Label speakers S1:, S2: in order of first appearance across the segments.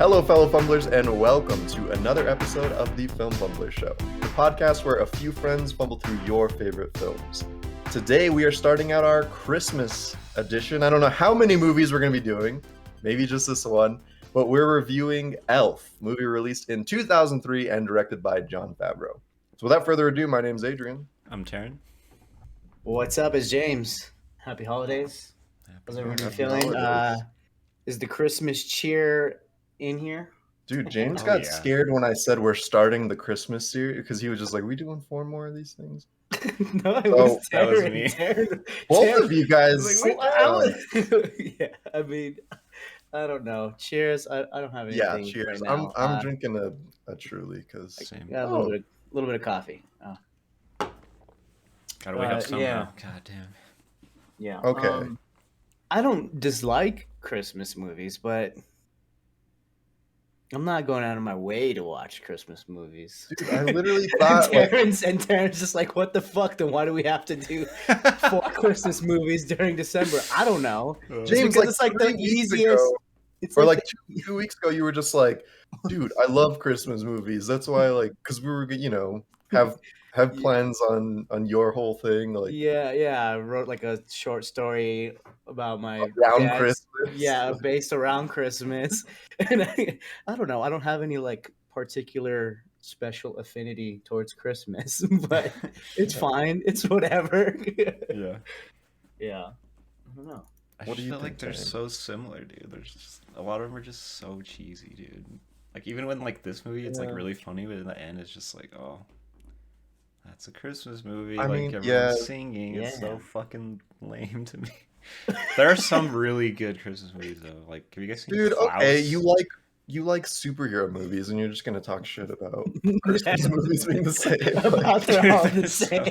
S1: Hello, fellow Fumblers, and welcome to another episode of the Film Fumbler Show, the podcast where a few friends fumble through your favorite films. Today, we are starting out our Christmas edition. I don't know how many movies we're going to be doing, maybe just this one, but we're reviewing Elf, movie released in 2003 and directed by Jon Favreau. So without further ado, my name's Adrian.
S2: I'm Taryn.
S3: What's up? It's James. Happy holidays. How's everybody feeling? Is the Christmas cheer in here?
S1: Dude, James got scared when I said we're starting the Christmas series because he was just like, we doing 4 more of these things?
S3: No, it was
S2: that was me.
S1: Both of you guys.
S3: Yeah, I mean, I don't know. Cheers. I don't have anything.
S1: Yeah, cheers.
S3: Right now.
S1: I'm drinking a Truly because
S3: got a little bit of coffee.
S2: Gotta wake up somehow.
S3: Yeah.
S2: God damn.
S3: Yeah.
S1: Okay.
S3: I don't dislike Christmas movies, but I'm not going out of my way to watch Christmas movies.
S1: Dude, I literally thought
S3: Terrence just like, what the fuck? Then why do we have to do 4 Christmas movies during December? I don't know.
S1: James,
S3: it's like the easiest.
S1: Or like 2 weeks ago, you were just like, dude, I love Christmas movies. That's why, because we were, have plans on your whole thing. Like,
S3: yeah. I wrote like a short story about my
S1: dad's, Christmas.
S3: Yeah, based around Christmas. And I don't know. I don't have any like particular special affinity towards Christmas, but it's fine. It's whatever. Yeah. I don't know.
S2: I just feel like they're so similar, dude. There's just a lot of them are just so cheesy, dude. Like even when like this movie, it's like really funny, but in the end, it's just like, oh, that's a Christmas movie. Everyone's singing. It's so fucking lame to me. There are some really good Christmas movies though. Like, have you guys seen Klaus?
S1: Okay, you like superhero movies, and you're just gonna talk shit about Christmas movies being the same.
S3: They're all the same.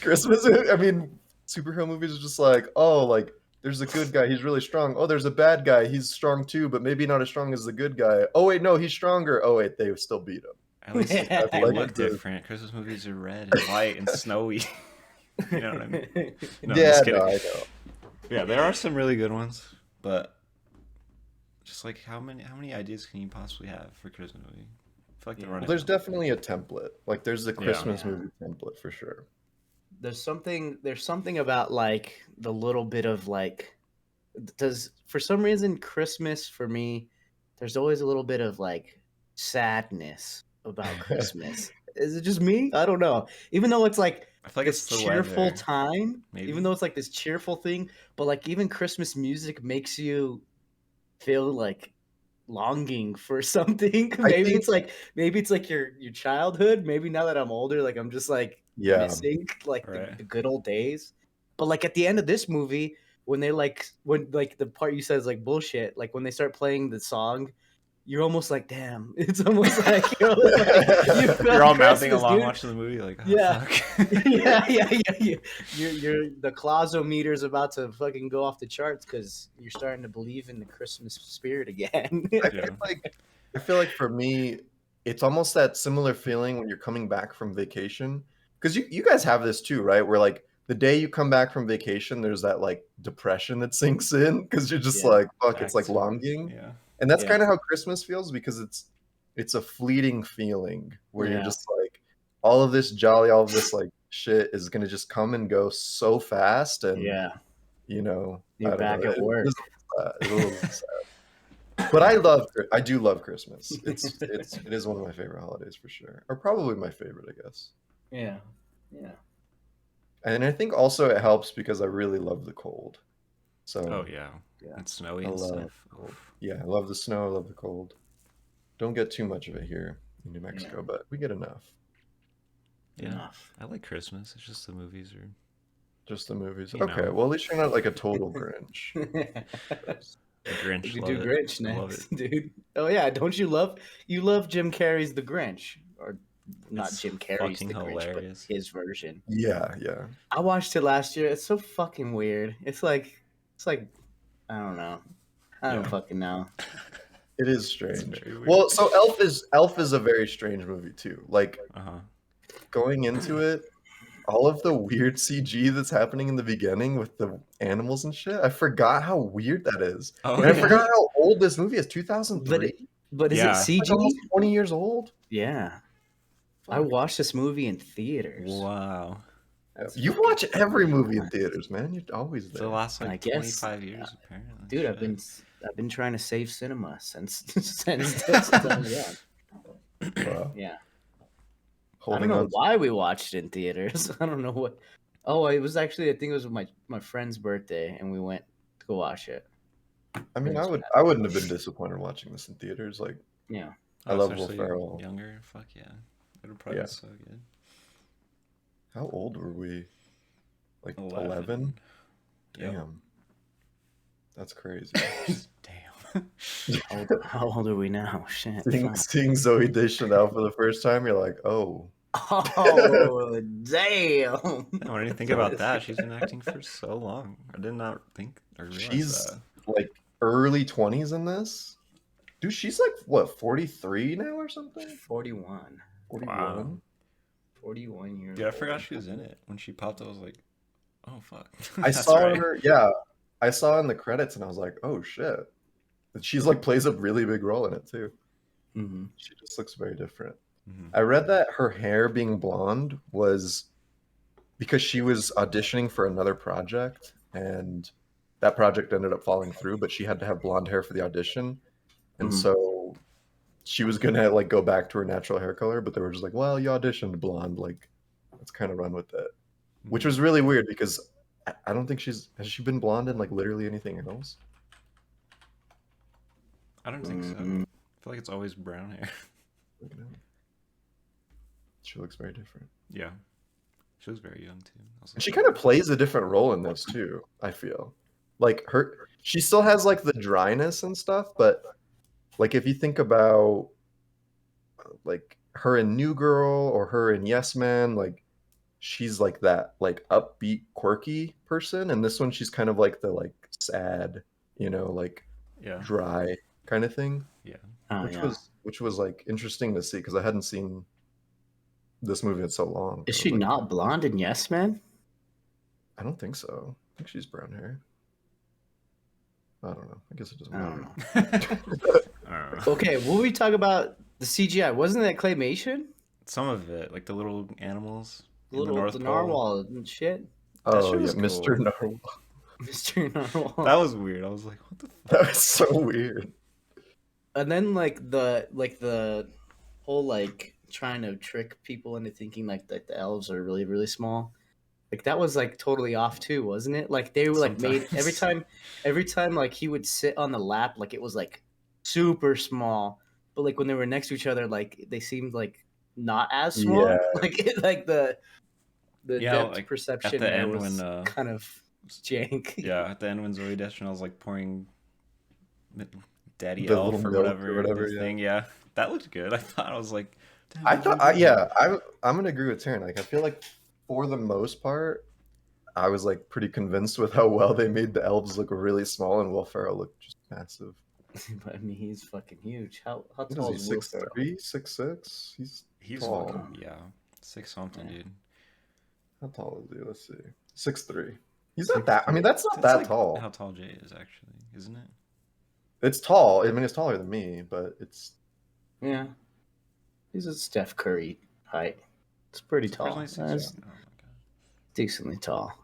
S1: Christmas. I mean, superhero movies are just like, oh, like there's a good guy, he's really strong. Oh, there's a bad guy, he's strong too, but maybe not as strong as the good guy. Oh wait, no, he's stronger. Oh wait, they still beat him.
S2: At least they look different. Christmas movies are red and white and snowy. You know what I mean? No,
S1: I know.
S2: Yeah, there are some really good ones, but just like how many ideas can you possibly have for Christmas movie? I feel like they're running.
S1: There's definitely a template. Like there's the Christmas movie template for sure.
S3: There's something about like the little bit of like, for some reason Christmas for me, there's always a little bit of like sadness about Christmas. Is it just me? I don't know. Even though it's like
S2: I feel like
S3: this cheerful time,
S2: maybe.
S3: Even though it's like this cheerful thing, but like even Christmas music makes you feel like longing for something. Maybe it's like your childhood. Maybe now that I'm older, like I'm just like missing like the good old days. But like at the end of this movie, when the part you said is like bullshit, like when they start playing the song, you're almost like, damn. It's almost like
S2: you're all mouthing along watching the movie, like, oh, fuck.
S3: yeah. You're the clausometer's about to fucking go off the charts because you're starting to believe in the Christmas spirit again.
S1: I feel like for me, it's almost that similar feeling when you're coming back from vacation, because you guys have this too, right? Where like the day you come back from vacation, there's that like depression that sinks in because you're just like, fuck, it's like longing.
S2: Yeah.
S1: And that's kind of how Christmas feels, because it's a fleeting feeling where you're just like, all of this jolly, all of this like shit is gonna just come and go so fast, and
S3: you're back at work.
S1: It's a little sad. But I do love Christmas. It is one of my favorite holidays for sure, or probably my favorite, I guess.
S3: Yeah.
S1: And I think also it helps because I really love the cold. So
S2: it's snowy and stuff.
S1: Yeah, I love the snow. I love the cold. Don't get too much of it here in New Mexico, but we get enough.
S2: Yeah, I like Christmas. It's just the movies are.
S1: Just the movies. Okay, well at least you're not like a total Grinch.
S2: Grinch.
S3: You do Grinch next, dude. Oh yeah, don't you love Jim Carrey's The Grinch, or not Jim Carrey's The Grinch, but his version.
S1: Yeah.
S3: I watched it last year. It's so fucking weird. It's like I don't know. I don't fucking know.
S1: It is strange. Well, so Elf is a very strange movie too. Like going into it, all of the weird CG that's happening in the beginning with the animals and shit, I forgot how weird that is. And I forgot how old this movie is. 2003.
S3: But is it
S2: Yeah.
S3: CG?
S1: Like almost 20 years old.
S3: Yeah. I
S1: Fuck.
S3: watched this movie in theaters.
S2: Wow.
S3: That's
S1: You
S3: fucking
S1: watch every movie in
S3: nuts.
S1: theaters, man. You're always
S2: For
S1: there.
S2: the last
S3: I
S2: like
S3: guess,
S2: 25 years, apparently.
S3: dude,
S2: Shit.
S3: I've been trying to save cinema since since I was young.
S1: Wow.
S3: Yeah. I
S1: Holding
S3: don't know
S1: on.
S3: why we watched it in theaters. I don't know what. Oh, it was actually, I think it was my friend's birthday, and we went to go watch it.
S1: I mean,
S3: It was
S1: I wouldn't have been disappointed watching this in theaters. Like,
S3: Yeah.
S1: I love Will
S2: especially
S1: Ferrell.
S2: Younger, fuck yeah. It would probably
S1: Yeah.
S2: be so good.
S1: How old were we? Like
S2: 11.
S1: 11?
S2: Yep.
S1: Damn. That's crazy.
S2: Damn.
S3: How old are we now? Shit.
S1: Seeing Zoe Deschanel for the first time, you're like, oh.
S3: Oh, damn.
S2: What do you think about that? She's been acting for so long. I did not think or realize
S1: She's
S2: that.
S1: like early 20s in this. Dude, she's like, what, 43 now or something?
S3: 41.
S1: 41?
S2: Wow.
S3: 41 years
S2: Dude, I
S3: old.
S2: forgot she was in it. When she popped, I was like, oh, fuck.
S1: I
S2: That's
S1: saw
S2: right.
S1: her, yeah. I saw in the credits and I was like, oh shit. She's like plays a really big role in it too.
S3: Mm-hmm.
S1: She just looks very different.
S2: Mhm.
S1: I read that her hair being blonde was because she was auditioning for another project and that project ended up falling through, but she had to have blonde hair for the audition. And
S3: Mhm.
S1: so she was gonna like go back to her natural hair color, but they were just like, well, you auditioned blonde, like let's kind of run with it. Which was really weird because I don't think has she been blonde in like literally anything else?
S2: I don't think so. I
S3: Mhm.
S2: feel like it's always brown hair.
S1: She looks very different.
S2: Yeah. She was very young, too. I was
S1: And
S2: like,
S1: she kind of plays a different role in this too, I feel. Like she still has like the dryness and stuff, but like if you think about like her in New Girl or her in Yes Man, like she's like that like upbeat, quirky person, and this one she's kind of like the like sad, like
S2: yeah.
S1: dry kind of thing.
S2: Yeah.
S3: Oh,
S1: which was like interesting to see because I hadn't seen this movie in so long.
S3: Is
S1: So I
S3: she
S1: was like,
S3: not blonde in Yes Man?
S1: I don't think so. I think she's brown hair. I don't know. I guess it doesn't
S3: I
S1: matter.
S3: don't know.
S2: I don't know.
S3: Okay, will we talk about the CGI? Wasn't that claymation?
S2: Some of it, like the little animals in
S3: Little
S2: the North
S3: the
S2: Pole.
S3: narwhal and shit.
S2: That
S1: Oh
S2: shit
S1: yeah,
S2: was
S1: Mr.
S2: cool.
S1: Narwhal.
S3: Mr. Narwhal.
S2: That was weird. I was like, what the fuck?
S1: That was so weird.
S3: And then the whole like trying to trick people into thinking like that the elves are really, really small. Like that was like totally off too, wasn't it? Like they were like made every time like he would sit on the lap, like it was like super small. But like when they were next to each other, like they seemed like not as small.
S1: Yeah.
S3: Like the depth
S2: like,
S3: perception
S2: at the
S3: there
S2: end
S3: was
S2: when
S3: kind of jank.
S2: yeah, at the end when Zoe Deschanel was like pouring Daddy
S1: The
S2: Elf
S1: little
S2: or
S1: milk
S2: whatever,
S1: or whatever,
S2: this
S1: yeah.
S2: thing, yeah, that looked good. I was like, damn,
S1: I
S2: how'd
S1: thought,
S2: you do that?
S1: I'm gonna agree with Taryn. Like, I feel like for the most part, I was like pretty convinced with how well they made the elves look really small and Will Ferrell look just massive.
S3: But I mean, he's fucking huge. How
S1: What
S3: tall
S1: is
S3: is
S1: he?
S3: Will Ferrell?
S1: 6'3", 6'6"?
S2: He's
S1: tall.
S2: fucking, yeah, 6 something, dude.
S1: How tall is he? Let's see. 6'3". He's not that. I mean, that's not
S2: That's
S1: that
S2: like
S1: tall.
S2: how tall Jay is, actually, isn't it?
S1: It's tall. I mean, it's taller than me, but it's
S3: Yeah, he's a Steph Curry height. It's pretty tall.
S2: Surprisingly
S3: It's
S2: 6'1". Oh my god.
S3: decently tall.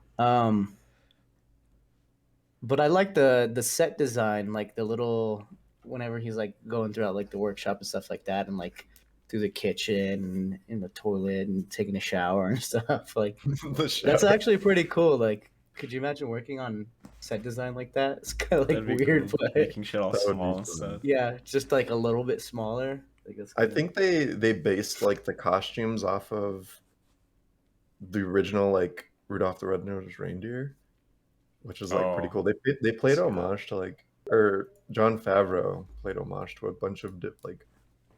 S3: But I like the set design, like the little whenever he's like going throughout like the workshop and stuff like that, and like through the kitchen and in the toilet and taking a shower and stuff. Like
S1: the show.
S3: that's actually pretty cool. Like, could you imagine working on set design like that? It's kind of like
S2: That'd be
S3: weird,
S2: cool.
S3: but
S2: Making shit all
S1: That would be
S2: small and
S1: fun.
S2: stuff.
S3: yeah, just like a little bit smaller. Like that's
S1: I
S3: kinda-
S1: think they based like the costumes off of the original like Rudolph the Red-Nosed Reindeer, which is like pretty
S2: Oh.
S1: cool. They played
S2: See that.
S1: homage to like, or Jon Favreau played homage to a bunch of like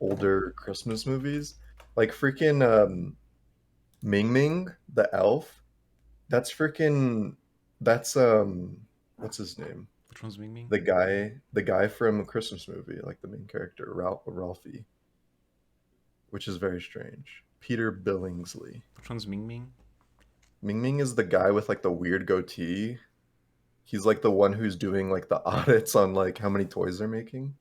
S1: older Christmas movies, like freaking Ming Ming the elf. That's what's his name?
S2: Which one's Ming Ming?
S1: The guy from a Christmas movie, like the main character, Ralphie, which is very strange. Peter Billingsley.
S2: Which one's Ming Ming?
S1: Ming Ming is the guy with like the weird goatee He's like the one who's doing like the audits on like how many toys they're making.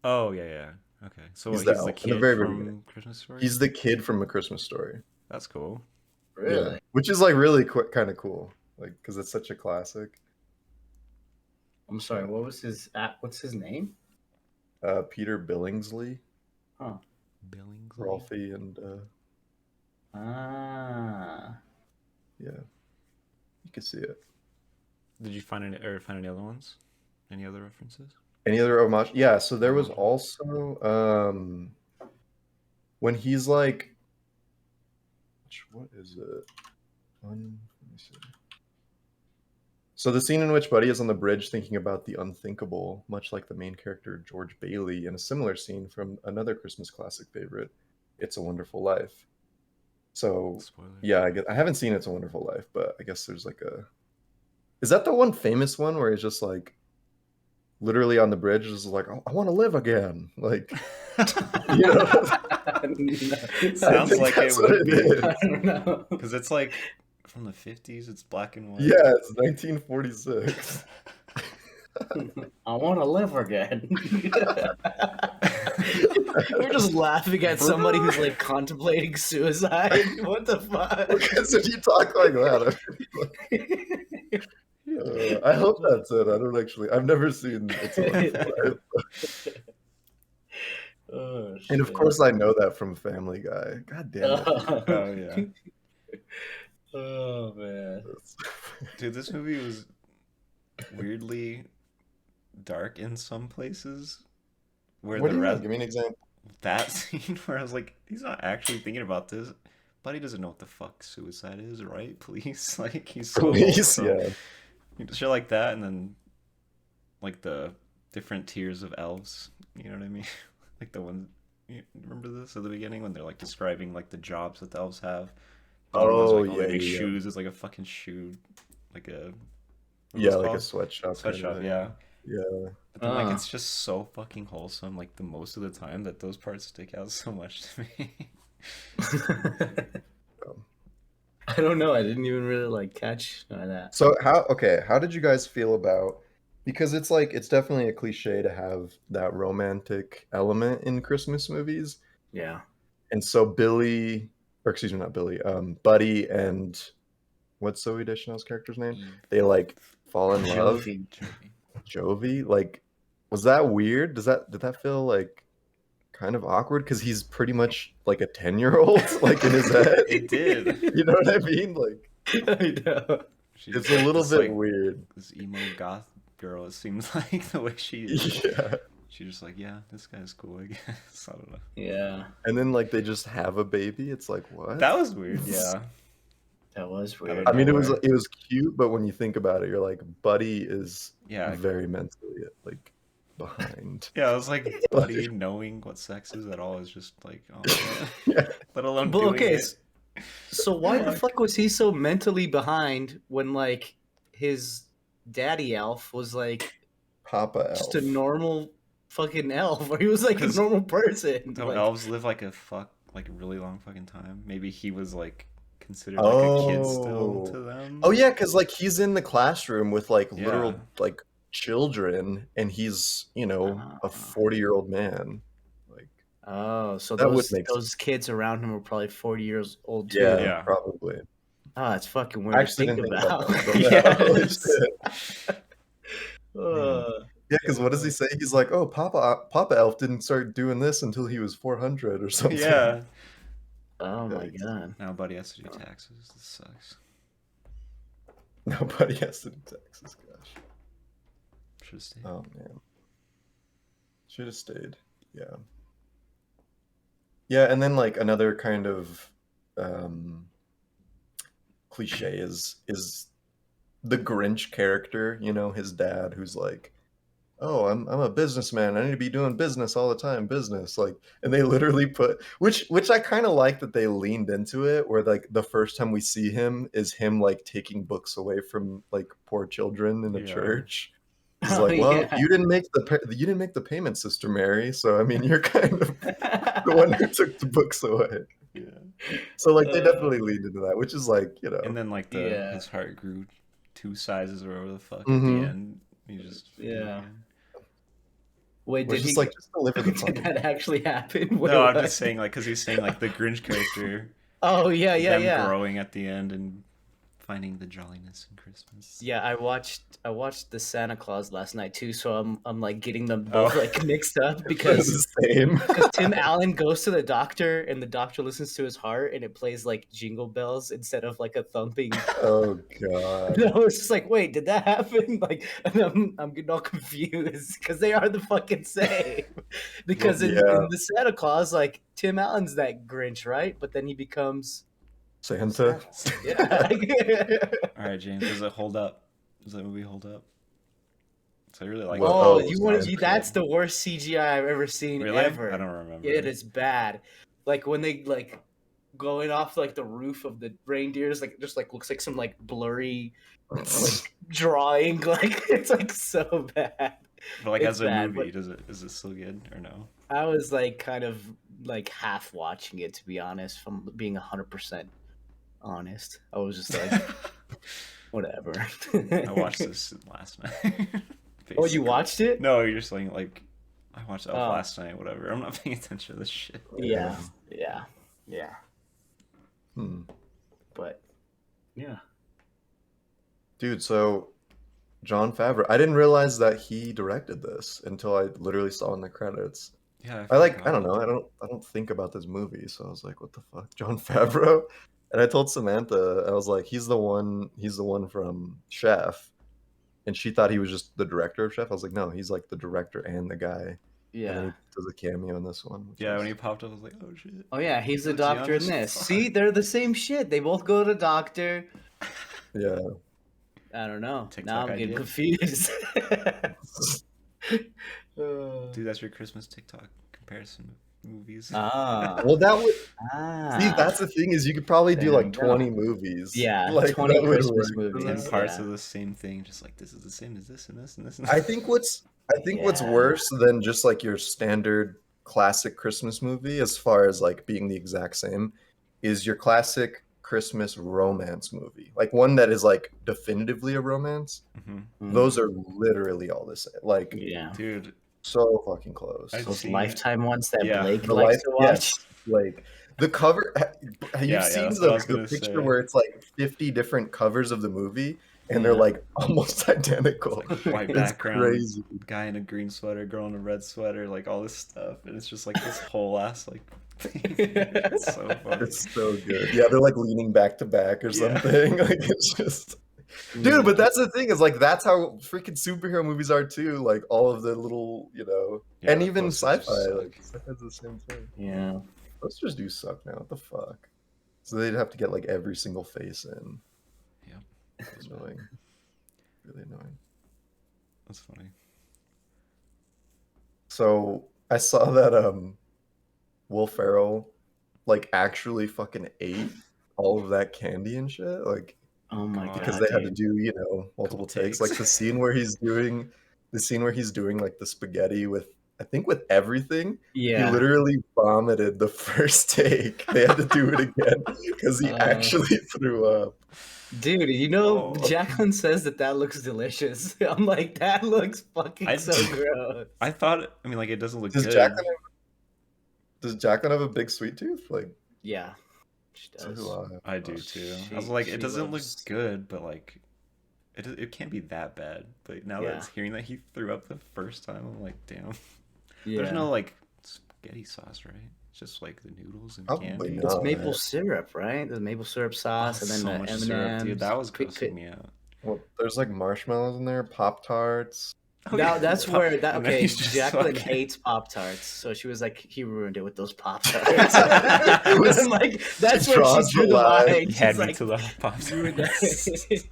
S2: Oh yeah. Okay, so
S1: He's
S2: he's
S1: the
S2: the
S1: elf in the
S2: kid
S1: very
S2: from
S1: beginning.
S2: Christmas Story.
S1: He's the kid from A Christmas Story.
S2: That's cool.
S3: Really?
S1: Yeah, which is like really kind of cool, like because it's such a classic.
S3: I'm sorry. What was his? What's his name?
S1: Peter Billingsley,
S3: Huh.
S2: Billingsley.
S1: Ralphie, and yeah, you can see it.
S2: Did you find any other ones? Any other references?
S1: Any other homage? Yeah, so there was also when he's like, what is it? Let me see. So the scene in which Buddy is on the bridge thinking about the unthinkable, much like the main character George Bailey, in a similar scene from another Christmas classic favorite, It's a Wonderful Life. So
S2: Spoiler.
S1: yeah, I haven't seen It's a Wonderful Life, but I guess there's like a. Is that the one famous one where he's just like, literally on the bridge, is like, I want to live again, like, you know?
S2: Sounds like it would be.
S3: I don't know.
S2: Because it's like from the 50s. It's black and white.
S1: Yeah, it's 1946.
S3: I want to live again. We're just laughing at somebody who's like contemplating suicide. What the fuck?
S1: Because if you talk like that, I hope that's it. I don't actually. I've never seen It's a Wonderful Life.
S3: Oh,
S1: And of
S3: shit.
S1: course, I know that from Family Guy. God damn it.
S2: Oh yeah.
S3: Oh man.
S2: Dude, this movie was weirdly dark in some places. Where
S1: What
S2: the
S1: do you mean?
S2: rest,
S1: Give me an example.
S2: that scene where I was like, he's not actually thinking about this. Buddy doesn't know what the fuck suicide is, right? Please, like he's so
S1: Police,
S2: old,
S1: yeah.
S2: shit like that, and then like the different tiers of elves. You know what I mean? Like the one. You remember this at the beginning when they're like describing like the jobs that the elves have.
S1: Oh,
S2: Like,
S1: yeah,
S2: make
S1: yeah.
S2: shoes is like a fucking shoe, like a
S1: Yeah, like a sweatshop. kind of
S2: sweatshop,
S1: thing.
S2: yeah.
S1: Yeah.
S2: But then, like, it's just so fucking wholesome, like, the most of the time that those parts stick out so much to me.
S3: I don't know. I didn't even really like catch that.
S1: So how did you guys feel about, because it's like, it's definitely a cliche to have that romantic element in Christmas movies.
S3: Yeah.
S1: And so Buddy and what's Zooey Deschanel's character's name? They like fall in love. Jovi. Like, was that weird? Did that feel like kind of awkward? Because he's pretty much like a 10-year-old, like in his head.
S2: It did.
S1: You know what I mean? Like,
S3: I know.
S1: it's a little bit weird.
S2: This emo goth girl, it seems like, the way she is.
S1: Yeah.
S2: She's just like, yeah, this guy's cool, I guess. I don't know.
S3: Yeah.
S1: And then like they just have a baby. It's like, what?
S2: That was weird, yeah.
S3: That was weird.
S1: I mean, it was cute, but when you think about it, you're like, Buddy is very mentally like behind.
S2: Yeah, I was like, Buddy knowing what sex is at all is just like, oh man. Let alone doing it.
S3: So why the fuck was he so mentally behind when like his daddy elf was like
S1: Papa elf,
S3: just a normal fucking elf, or he was like a normal person?
S2: No,
S3: like,
S2: elves live like a really long fucking time. Maybe he was like considered like a kid still to them.
S1: Oh yeah, because like he's in the classroom with like literal like children, and he's a 40-year-old man. Like,
S3: so
S1: that
S3: those kids around him were probably 40 years old too.
S1: Yeah, probably.
S3: Oh, it's fucking weird to think about.
S1: Yeah, because what does he say? He's like, oh, Papa Elf didn't start doing this until he was 400 or something.
S2: Yeah.
S3: Oh my god.
S2: Now Buddy has to do taxes. This sucks.
S1: Nobody has to do taxes, gosh.
S2: Should have stayed.
S1: Oh man. Should have stayed. Yeah. Yeah, and then like another kind of cliche is the Grinch character, his dad who's like, oh, I'm a businessman. I need to be doing business all the time, business. Like, and they literally put, which I kind of like that they leaned into it, where like the first time we see him is him like taking books away from like poor children in a church. He's like, well, you didn't make the payment, Sister Mary. So I mean, you're kind of the one who took the books away.
S2: Yeah.
S1: So like they definitely leaned into that, which is like,
S2: And then like his heart grew 2 sizes or whatever the fuck at
S1: Mhm.
S2: the end. He just
S3: Yeah. Wait,
S1: Was
S3: did
S1: just
S3: he?
S1: like just deliver the
S3: Did
S1: fucking.
S3: that actually happen? Wait,
S2: No, I'm
S3: what?
S2: just saying like because he's saying like the Grinch character,
S3: Oh yeah, yeah,
S2: them
S3: yeah.
S2: growing at the end and finding the jolliness in Christmas.
S3: Yeah, I watched the Santa Claus last night too, so I'm like getting them both like mixed up
S1: They're
S3: because
S1: the same.
S3: Tim Allen goes to the doctor and the doctor listens to his heart and it plays like jingle bells instead of like a thumping.
S1: Oh god.
S3: No, it's just like, wait, did that happen? Like, and I'm getting all confused because they are the fucking same. Because in the Santa Claus, like Tim Allen's that Grinch, right? But then he becomes
S1: Santa.
S3: Yeah.
S2: All right, James, does it hold up? Does that movie hold up? So I really like.
S3: Oh,
S1: Oh,
S3: you want
S1: Santa.
S3: that's the worst CGI I've ever seen
S2: Really?
S3: ever.
S2: I don't remember.
S3: It is bad. Like when they like going off like the roof of the reindeers, like just like looks like some like blurry like drawing. Like it's like so bad.
S2: But like
S3: It's
S2: as a
S3: bad,
S2: movie, is it still good or no?
S3: I was like kind of like half watching it, to be honest. If I'm being 100% honest, I was just like, whatever.
S2: I watched this last night.
S3: Oh, you watched it?
S2: No, you're just saying like I watched it
S3: Oh.
S2: last night. Whatever. I'm not paying attention to this shit.
S3: Yeah.
S1: Hmm.
S3: But yeah.
S1: Dude, so Jon Favreau. I didn't realize that he directed this until I literally saw in the credits.
S2: Yeah.
S1: I don't know. I don't think about this movie, so I was like, what the fuck? Jon Favreau? And I told Samantha, I was like, he's the one from Chef. And she thought he was just the director of Chef. I was like, no, he's like the director and the guy.
S3: Yeah.
S1: And then he does a cameo in this one.
S2: Yeah, when he popped up, I was like, oh shit.
S3: Oh yeah, he's the
S2: Looks
S3: doctor
S2: young
S3: in
S2: as
S3: this.
S2: fuck.
S3: See, they're the same shit. They both go to the doctor.
S1: Yeah.
S3: I don't know.
S2: TikTok
S3: now I'm getting
S2: idea.
S3: confused.
S2: Dude, that's your Christmas TikTok comparison movies.
S3: Ah.
S1: Well, that would
S3: Ah.
S1: see. That's the thing is, you could probably do
S3: There
S1: like
S3: you go.
S1: 20 movies.
S3: Yeah,
S1: like
S3: 20
S1: that would
S3: Christmas
S1: work.
S3: movies.
S2: 10
S3: Yeah.
S2: parts of the same thing, just like this is the same as this and this and this. And
S1: I think what's
S3: Yeah.
S1: worse than just like your standard classic Christmas movie, as far as like being the exact same, is your classic Christmas romance movie, like one that is like definitively a romance.
S2: Mhm.
S1: Those are literally all the same. Like,
S3: Yeah.
S2: Dude,
S1: so fucking close.
S2: I've
S3: Those
S2: seen
S3: Lifetime ones that
S2: Yeah.
S3: Blake
S1: The
S3: likes to watch.
S1: yes, like the cover. Have you
S2: Yeah,
S1: seen
S2: that's what I was
S1: the
S2: gonna
S1: picture
S2: say.
S1: where it's like 50 different covers of the movie and they're
S3: Yeah.
S1: like almost identical?
S2: It's like white
S1: It's
S2: background,
S1: crazy.
S2: guy in a green sweater, girl in a red sweater, like all this stuff, and it's just like this whole ass like. It's so funny.
S1: It's so good. Yeah, they're like leaning back to back or
S2: Yeah.
S1: something. Like it's just, dude. But that's the thing is like that's how freaking superhero movies are too. Like all of the little,
S2: Yeah,
S1: and
S2: the
S1: even
S2: posters
S1: sci-fi.
S2: suck.
S1: Like sci-fi's the same thing.
S3: Yeah.
S1: Posters do suck now. What the fuck? So they'd have to get like every single face in.
S2: Yep.
S1: It's annoying. Really annoying.
S2: That's funny.
S1: So I saw that Will Ferrell like actually fucking ate all of that candy and shit. Like
S3: Oh my
S2: God.
S3: god.
S1: because they had to
S3: dude.
S1: do, multiple
S2: Couple
S1: takes.
S2: takes.
S1: Like the scene where he's doing like the spaghetti with I think with everything.
S3: Yeah.
S1: He literally vomited the first take. They had to do it again because he actually threw up.
S3: Dude,
S2: Oh.
S3: Jacqueline says that looks delicious. I'm like, that looks fucking
S2: I-
S3: so gross.
S2: I thought, I mean, like it doesn't look
S1: Does
S2: good.
S1: Jacqueline have a big sweet tooth? Like
S3: Yeah. She
S1: so
S3: does.
S1: do I.
S2: I do
S1: Oh,
S2: too. I
S3: she-
S2: was like,
S3: she
S2: it doesn't
S3: loves-
S2: look good, but like, it can't be that bad. But now
S3: Yeah.
S2: that it's hearing that he threw up the first time, I'm like, damn.
S3: Yeah.
S2: There's no like spaghetti sauce, right? It's just like the noodles and
S1: Probably
S2: candy.
S1: not.
S3: It's
S1: Oh,
S3: maple
S1: man.
S3: syrup, right? The maple syrup sauce, and then
S2: so
S3: the
S2: much
S3: M&Ms.
S2: syrup, dude. That was
S3: Quick-
S2: grossing me out.
S1: Well, there's like marshmallows in there, Pop Tarts.
S3: Now that's where that
S2: And then
S3: okay.
S2: he's just
S3: Jacqueline
S2: fucking-
S3: hates Pop Tarts, so she was like, he ruined it with those Pop Tarts.
S1: It was-
S3: I'm like, that's
S1: she
S3: where
S1: draws
S3: she drew
S1: the
S3: the
S1: line.
S3: line.
S2: He
S3: She's
S2: had me
S3: like,
S2: to the pop
S3: ruined
S2: tarts.
S3: it.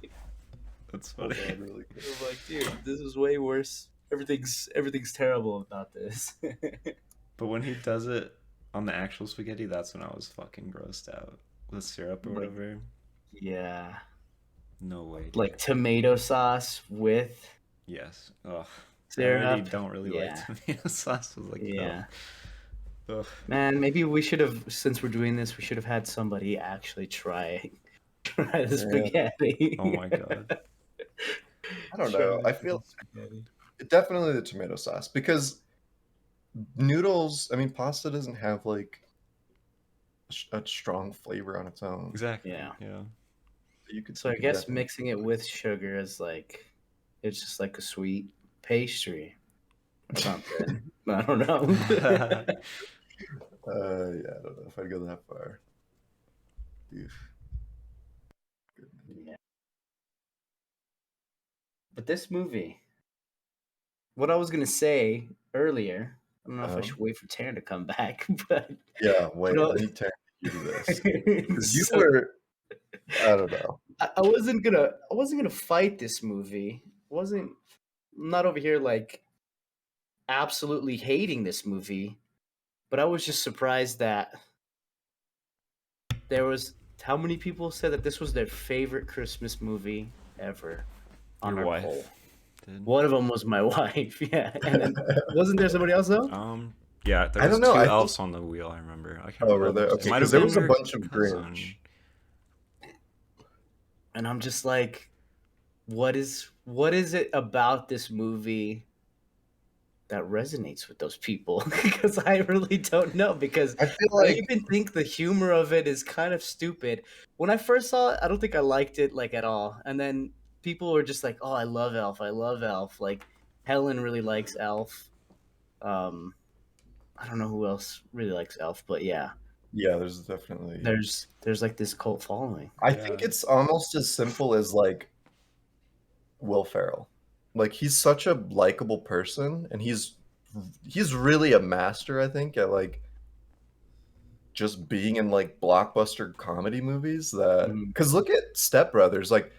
S2: That's funny.
S1: Yeah, really good.
S3: I'm like, dude, this is way worse. Everything's terrible about this.
S2: But when he does it on the actual spaghetti, that's when I was fucking grossed out. With syrup or
S3: Like-
S2: whatever.
S3: Yeah,
S2: No way. dude.
S3: like tomato sauce with
S2: Yes. Ugh. I
S3: syrup.
S2: already don't really
S3: Yeah.
S2: like tomato sauce. I was like,
S3: Yeah.
S2: no. Ugh.
S3: Man, maybe we should have, since we're doing this, we should have had somebody actually try the spaghetti.
S2: Oh my god.
S1: I don't know. I feel definitely the tomato sauce because noodles. I mean, pasta doesn't have like a strong flavor on its own.
S2: Exactly.
S3: Yeah.
S1: You could.
S3: So
S1: You
S3: I
S1: could
S3: guess
S1: definitely-
S3: mixing it with sugar is like it's just like a sweet pastry or something. I don't know.
S1: Yeah, I don't know if I'd go that far. Oof.
S3: Yeah. But this movie, what I was gonna say earlier, I don't know if I should wait for Taryn to come back, but
S1: Yeah, wait.
S3: No.
S1: I need Taryn to do this because you
S3: So-
S1: were. I don't know.
S3: I wasn't gonna fight this movie. I'm not over here like absolutely hating this movie, but I was just surprised that there was how many people said that this was their favorite Christmas movie ever on
S2: Your
S3: our
S2: wife
S3: poll.
S2: did.
S3: One of them was my wife, yeah, and then wasn't there somebody else though?
S2: Yeah, there
S1: I
S2: was
S1: don't know,
S2: two
S1: I think-
S2: elves on the wheel. I remember. I can't
S1: Oh,
S2: remember.
S1: were there?
S2: It
S1: Okay,
S2: might
S1: because
S2: have
S1: there was
S2: been
S1: a
S2: her
S1: bunch of
S2: cousin.
S1: Grinch.
S3: And I'm just like, what is it about this movie that resonates with those people? Because I really don't know. Because
S1: I feel
S3: I
S1: like
S3: even think the humor of it is kind of stupid. When I first saw it, I don't think I liked it like at all. And then people were just like, "Oh, I love Elf. I love Elf." Like Helen really likes Elf. I don't know who else really likes Elf, but yeah,
S1: there's definitely.
S3: there's like this cult following.
S1: I think it's almost as simple as like Will Ferrell. Like he's such a likable person, and he's really a master. I think at like just being in like blockbuster comedy movies. That
S3: Mhm.
S1: because look at Step Brothers. Like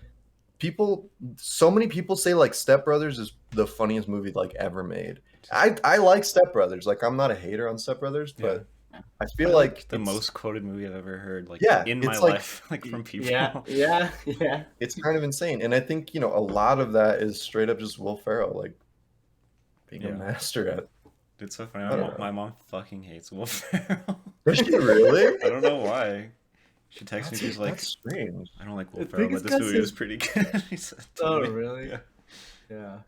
S1: so many people say like Step Brothers is the funniest movie like ever made. I like Step Brothers. Like I'm not a hater on Step Brothers, but I feel like
S2: the
S1: it's-
S2: most quoted movie I've ever heard. Like
S1: Yeah,
S2: in my
S1: it's like-
S2: life, like from people.
S3: Yeah.
S1: it's kind of insane. And I think, a lot of that is straight up just Will Ferrell, like being a
S2: Yeah.
S1: master at.
S2: It's so funny.
S1: I don't know.
S2: My mom fucking hates Will Ferrell.
S1: Does she really?
S2: I don't know why. She texts me. She's like,
S1: That's strange.
S2: I don't like Will
S3: I think
S2: Ferrell,
S3: it's
S2: but this
S3: 'cause
S2: movie
S3: his-
S2: was pretty good. He said to
S3: Oh,
S2: me.
S3: really?
S2: Yeah.
S3: Yeah.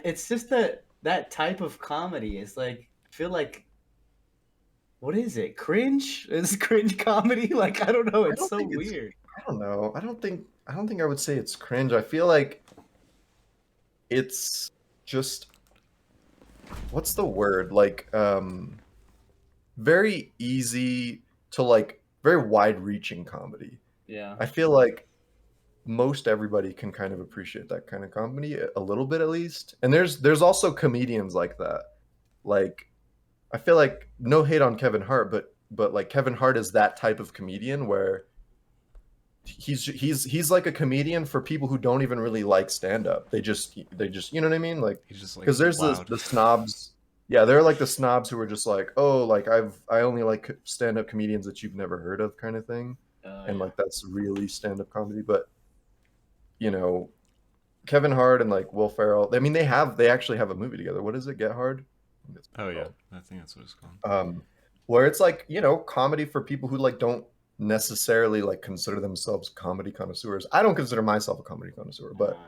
S3: It's just that type of comedy is like I feel like what is it? Cringe? Is cringe comedy? Like I don't know, it's
S1: don't
S3: so
S1: think it's-
S3: weird.
S1: I don't know. I don't think I would say it's cringe. I feel like it's just what's the word? Like very easy to like very wide-reaching comedy.
S3: Yeah.
S1: I feel like most everybody can kind of appreciate that kind of comedy a little bit at least. And there's also comedians like that. Like I feel like no hate on Kevin Hart, but like Kevin Hart is that type of comedian where he's like a comedian for people who don't even really like stand up. They just you know what I mean? Like
S2: He's just like
S1: because there's
S2: loud.
S1: the snobs. Yeah, they're like the snobs who are just like, "Oh, like I only like stand up comedians that you've never heard of," kind of thing. And like that's really stand up comedy, but Kevin Hart and like Will Ferrell, I mean they actually have a movie together. What is it? Get Hard? I think that's what
S2: Oh
S1: it's
S2: yeah,
S1: called.
S2: I think that's what it's called.
S1: Where it's like, comedy for people who like don't necessarily like consider themselves comedy connoisseurs. I don't consider myself a comedy connoisseur, but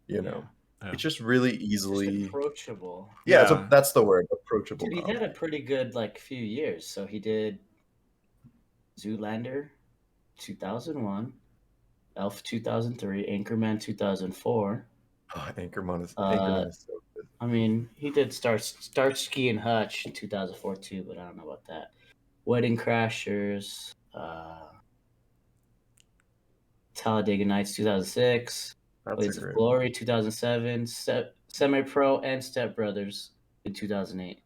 S2: Yeah.
S1: it's just really
S3: Just
S1: easily
S3: approachable.
S1: yeah. That's the word, approachable.
S3: Dude, he
S1: comedy.
S3: had a pretty good like few years. So he did Zoolander 2001, Elf 2003, Anchorman 2004.
S1: Oh, Anchorman is so good.
S3: I mean, he did Starsky and Hutch in 2004 too, but I don't know about that. Wedding Crashers, Talladega Nights 2006,
S1: That's
S3: Blades
S1: a
S3: of
S1: great.
S3: Glory 2007, Semi Pro and Step Brothers in 2008.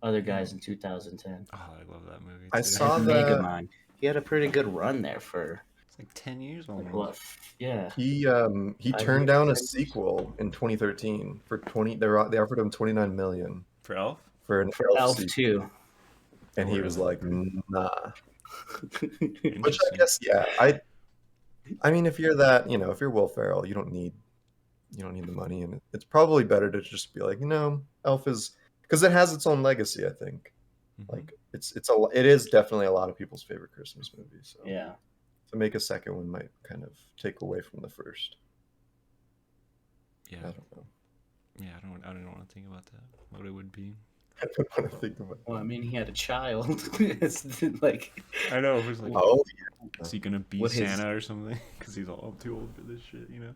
S3: Other guys in 2010.
S2: Oh, I love that movie.
S1: I
S2: too.
S1: saw
S3: And
S1: that-
S3: Megamind. He had a pretty good run there for
S2: It's like 10 years
S3: like
S2: almost.
S3: what? Yeah.
S1: He
S3: 5
S1: turned
S3: years,
S1: down a
S3: 10 years.
S1: sequel in 2013 for 20. They offered him 29 million
S2: For Elf?
S1: for an
S3: For
S1: Elf
S3: Elf
S1: sequel,
S3: 2.
S1: and he
S2: Oh,
S1: was
S2: really?
S1: like, nah. Which I
S2: Interesting.
S1: guess, yeah. I mean, if you're that, if you're Will Ferrell, you don't need the money, and it's probably better to just be like, Elf is because it has its own legacy. I think,
S2: Mhm.
S1: like it is definitely a lot of people's favorite Christmas movie. So
S3: Yeah.
S1: to make a second one might kind of take away from the first.
S2: Yeah.
S1: I don't know.
S2: Yeah, I don't want to think about that. What it would be.
S1: I don't want to think about
S3: Well, I
S1: that.
S3: mean, he had a child. It's like,
S2: I know. It was like,
S1: Oh,
S2: is he gonna be
S3: What his-
S2: Santa or something? Because he's all too old for this shit, you know.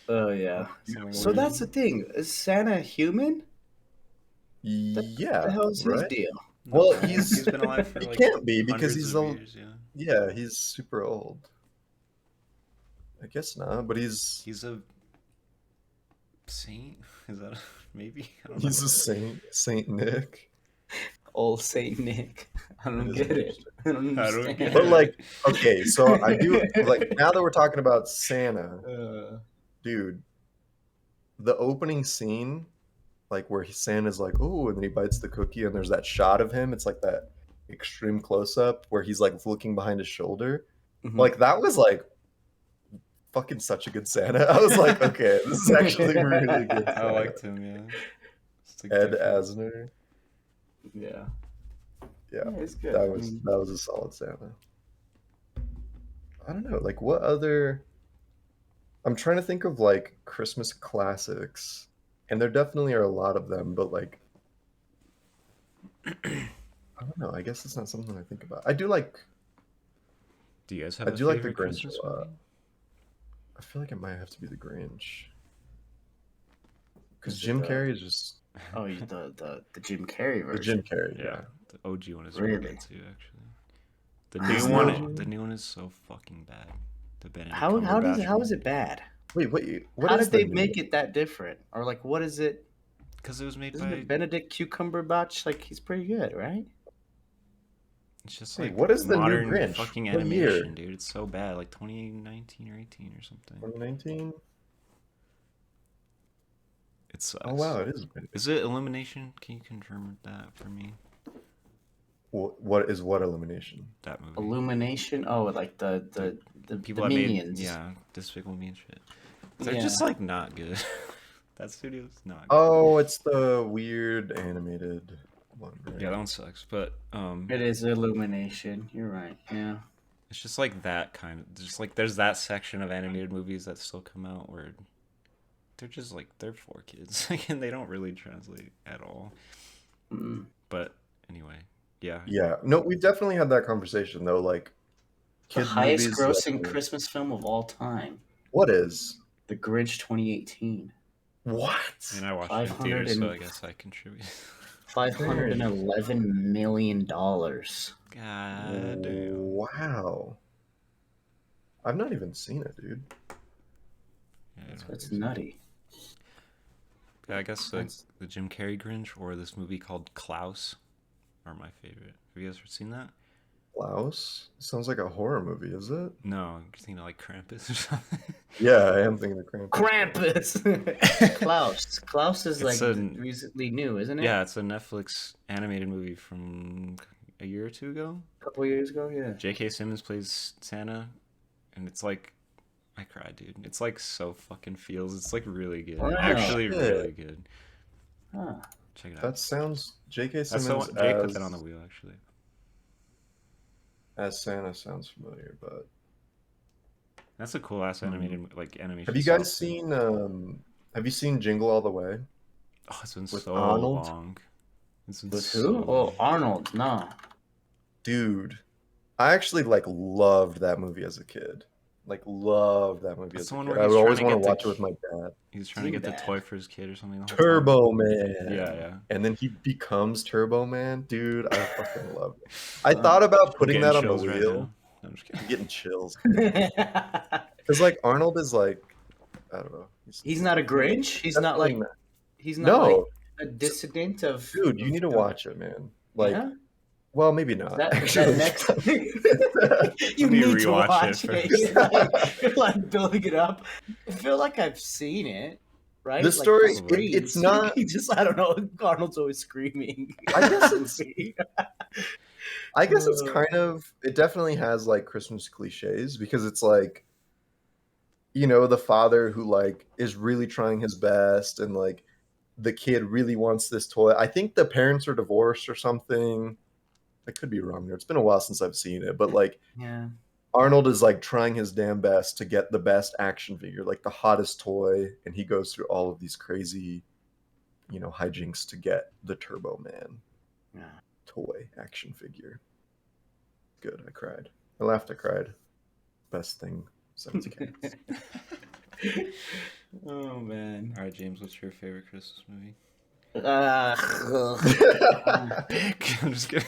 S3: oh yeah.
S2: Something
S3: So
S2: weird.
S3: that's the thing. Is Santa human?
S1: yeah.
S3: The hell's his
S1: right?
S3: deal?
S1: Well,
S2: No, he's been alive for
S1: he
S2: like
S1: can't be because
S2: hundreds
S1: he's
S2: of
S1: old.
S2: years. Yeah,
S1: Yeah, he's super old. I guess not, but he's
S2: he's a saint. Is that maybe? I don't
S1: he's
S2: know.
S1: a saint, Saint Nick.
S3: Old Saint Nick. I don't
S1: It is
S3: get it.
S1: interesting.
S3: I don't
S2: I
S3: understand.
S2: don't get
S1: But
S2: it.
S1: like, okay, so I do like now that we're talking about Santa, dude, the opening scene, like where Santa's like, oh, and then he bites the cookie, and there's that shot of him. It's like that extreme close up where he's like looking behind his shoulder.
S3: Mhm.
S1: Like that was like fucking such a good Santa. I was like, okay, this is actually really good.
S2: I
S1: Santa.
S2: liked him. Yeah, it's like
S1: Ed
S2: different.
S1: Asner.
S3: Yeah.
S1: Yeah,
S3: It's good.
S1: that
S3: I
S1: was
S3: mean,
S1: that was a solid Santa. I don't know, like what other. I'm trying to think of like Christmas classics, and there definitely are a lot of them, but like I don't know. I guess it's not something I think about. I do like.
S2: Do you guys have
S1: I
S2: a
S1: do like the
S2: favorite
S1: Grinch
S2: Christmas
S1: a lot.
S2: movie?
S1: I feel like it might have to be the Grinch, because
S3: Is it
S1: Jim
S3: the-
S1: Carrey is just
S3: oh, the Jim Carrey version.
S1: the Jim Carrey.
S2: Yeah,
S1: Yeah.
S2: the OG one is really
S3: Really?
S2: good too. Actually, the
S1: Is
S2: new
S1: the
S2: one,
S1: OG?
S2: the new one is so fucking bad. The Benedict
S3: How
S2: Cumberbatch
S3: is it bad?
S1: Wait, what
S3: How
S1: is
S3: did they
S1: the new
S3: make
S1: one?
S3: it that different? Or like, what is it?
S2: Because it was made
S3: Isn't
S2: by.
S3: it Benedict Cumberbatch? Like, he's pretty good, right?
S2: It's just
S1: Wait,
S2: like
S1: what is the new
S2: modern
S1: Grinch?
S2: fucking
S1: What year?
S2: animation, dude. It's so bad. Like 2019 or 18 or something.
S1: 2019.
S2: It sucks.
S1: Oh wow, it is.
S2: Is it Illumination? Can you confirm that for me?
S1: What is what Illumination?
S2: That movie.
S3: Illumination. Oh, like the
S2: People
S3: the
S2: that
S3: minions.
S2: made Despicable Me and shit. They're
S3: Yeah.
S2: just like not good. That studio's not good.
S1: Oh, it's the weird animated one. Right?
S2: Yeah, that one sucks. But
S3: It is Illumination. You're right. Yeah.
S2: it's just like that kind of just like there's that section of animated movies that still come out where they're just like they're for kids and they don't really translate at all.
S3: Mm.
S2: But anyway, yeah.
S1: Yeah. No, we've definitely had that conversation though. Like,
S3: The
S1: kid
S3: highest
S1: movies
S3: grossing
S1: that-
S3: Christmas film of all time.
S1: What is?
S3: The Grinch 2018.
S1: What?
S2: And I watched it in
S3: 500
S2: theaters, so
S3: and-
S2: I guess I contribute.
S3: $511 million.
S2: God damn.
S1: Wow. I've not even seen it, dude.
S2: Yeah,
S3: That's nutty.
S2: I guess the Jim Carrey Grinch or this movie called Klaus are my favorite. Have you guys ever seen that?
S1: Klaus? Sounds like a horror movie, is it?
S2: No, you're thinking of like Krampus or something.
S1: Yeah, I am thinking of Krampus.
S3: Krampus! Klaus is
S2: It's
S3: like
S2: a-
S3: recently new, isn't it?
S2: Yeah, it's a Netflix animated movie from a year or two ago.
S3: A couple years ago, yeah.
S2: J.K. Simmons plays Santa, and it's like, I cried, dude. It's like so fucking feels. It's like really good.
S3: Wow.
S2: Actually,
S1: Shit.
S2: really good.
S3: Huh.
S2: Check it out.
S1: That sounds J.K.
S2: That's
S1: Simmons
S2: so, Jake put
S1: as,
S2: that on the wheel, actually.
S1: as Santa sounds familiar, but
S2: That's a cool ass animated like animation.
S1: have you
S2: style
S1: guys
S2: too.
S1: seen Jingle All the Way?
S2: Oh, it's been
S1: with
S2: so
S1: Arnold?
S2: long. It's been
S3: With
S2: so
S3: who? Oh,
S2: long.
S3: Arnold. No.
S1: Dude, I actually like loved that movie as a kid. Like loved that movie
S2: That's
S1: as
S2: the
S1: a
S2: one
S1: kid.
S2: where
S1: I
S2: he's
S1: would always
S2: trying to
S1: want to
S2: get
S1: watch
S2: the
S1: it with my dad.
S2: He's trying to get the
S3: Bad.
S2: toy for his kid or something. The whole
S1: Turbo Man.
S2: time. Yeah.
S1: And then he becomes Turbo Man. Dude, I fucking love it. I thought about
S2: I'm
S1: putting
S2: getting
S1: that on the
S2: chills right
S1: wheel.
S2: now. No, I'm just kidding.
S1: I'm getting chills. Because like Arnold is like, I don't know.
S3: He's not a Grinch. He's not like.
S1: definitely
S3: He's not
S1: no,
S3: like a dissident of.
S1: dude, you need to watch it, man. Like,
S3: Yeah?
S1: well, maybe not.
S3: That
S1: actually.
S3: next. You
S2: Let me
S3: need to
S2: rewatch
S3: watch
S2: it
S3: it.
S2: first.
S3: You're like building it up. I feel like I've seen it. Right?
S1: The
S3: Like,
S1: story,
S3: screams.
S1: it's not.
S3: He just, I don't know. Arnold's always screaming.
S1: I guess it's. I guess it's kind of. It definitely has like Christmas cliches because it's like, you know, the father who like is really trying his best and like the kid really wants this toy. I think the parents are divorced or something. I could be wrong there. It's been a while since I've seen it, but like
S3: Yeah.
S1: Arnold is like trying his damn best to get the best action figure, like the hottest toy, and he goes through all of these crazy, hijinks to get the Turbo Man toy action figure. Good. I cried. I laughed. I cried. Best thing since Cats.
S3: Oh man.
S2: All right, James, what's your favorite Christmas movie? Pick. I'm just kidding.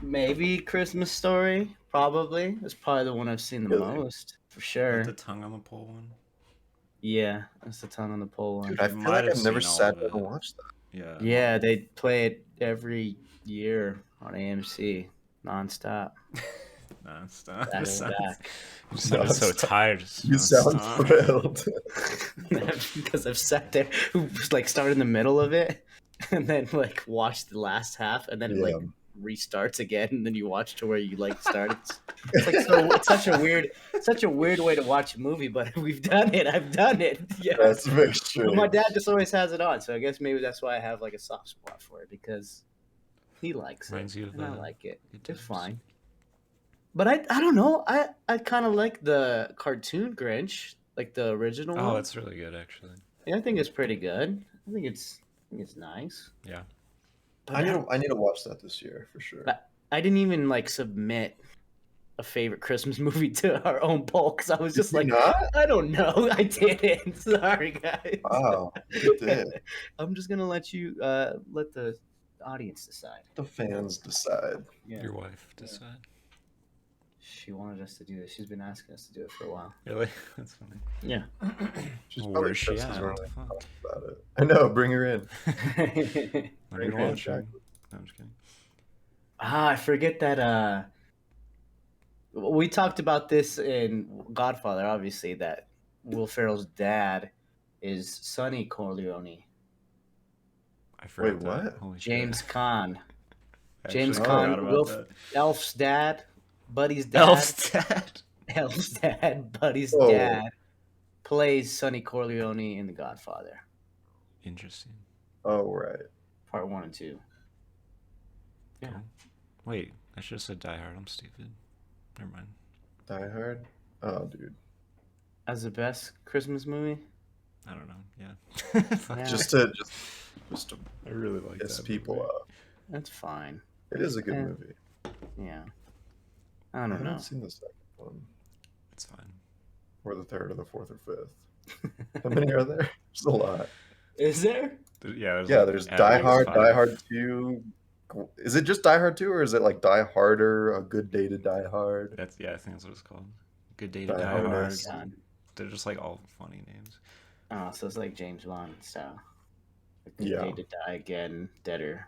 S3: Maybe Christmas Story. Probably. It's probably the one I've seen the most for sure.
S2: With the tongue on the pole one.
S3: Yeah, that's the tongue on the pole one.
S1: Dude, I feel like I've never sat down and watched that.
S2: Yeah.
S3: Yeah, they play it every year on AMC nonstop.
S2: Nonstop.
S3: Back to back.
S2: You sound so tired.
S1: You sound thrilled.
S3: Because I've sat there, like started in the middle of it, and then like watched the last half, and then it like restarts again, and then you watch to where you like started. It's like it's such a weird way to watch a movie, but we've done it. I've done it. Yeah,
S1: that's very true.
S3: But my dad just always has it on, so I guess maybe that's why I have like a soft spot for it, because he likes it, and I like it. It's fine. But I don't know. I kind of like the cartoon Grinch, like the original one.
S2: Oh, it's really good, actually.
S3: Yeah, I think it's pretty good. I think it's nice.
S2: Yeah.
S1: But I need to watch that this year for sure.
S3: I didn't even like submit a favorite Christmas movie to our own poll because I was just like, I don't know. I didn't. Sorry, guys.
S1: Wow, you did.
S3: I'm just gonna let you let the audience decide.
S1: The fans decide.
S3: Yeah.
S2: Your wife decide.
S3: She wanted us to do this. She's been asking us to do it for a while.
S2: Really? That's funny.
S3: Yeah.
S1: She's
S2: Where's she at?
S1: about it. I know. Bring her in.
S2: Bring her in. No, I'm just kidding.
S3: I forget that. We talked about this in Godfather, obviously, that Will Ferrell's dad is Sonny Corleone.
S1: I forgot. Wait, what?
S2: Holy
S3: James
S2: shit.
S3: Caan.
S2: Actually,
S3: James Caan, Elf's dad, Buddy's dad. Elf's dad, Buddy's dad plays Sonny Corleone in The Godfather.
S2: Interesting.
S1: Oh, right.
S3: Part 1 and 2. Yeah.
S2: Cool. Wait, I should have said Die Hard. I'm stupid. Never mind.
S1: Die Hard? Oh, dude.
S3: As the best Christmas movie?
S2: I don't know. Yeah.
S1: Just to
S2: I really like
S1: piss
S2: that
S1: people
S2: movie.
S1: up.
S3: That's fine.
S1: It is a good movie.
S3: Yeah. I don't know.
S1: I haven't seen the second one.
S2: It's fine.
S1: Or the third or the fourth or fifth. How many are there? There's a lot.
S3: Is there?
S2: Yeah,
S1: there's Die Hard, 5. Die Hard 2. Is it just Die Hard 2 or is it like Die Harder, A Good Day to Die Hard?
S2: I think that's what it's called. Good Day to Die Hard. They're just like all funny names.
S3: Oh, so it's like James Bond style. A Good Day to Die Again, Deader.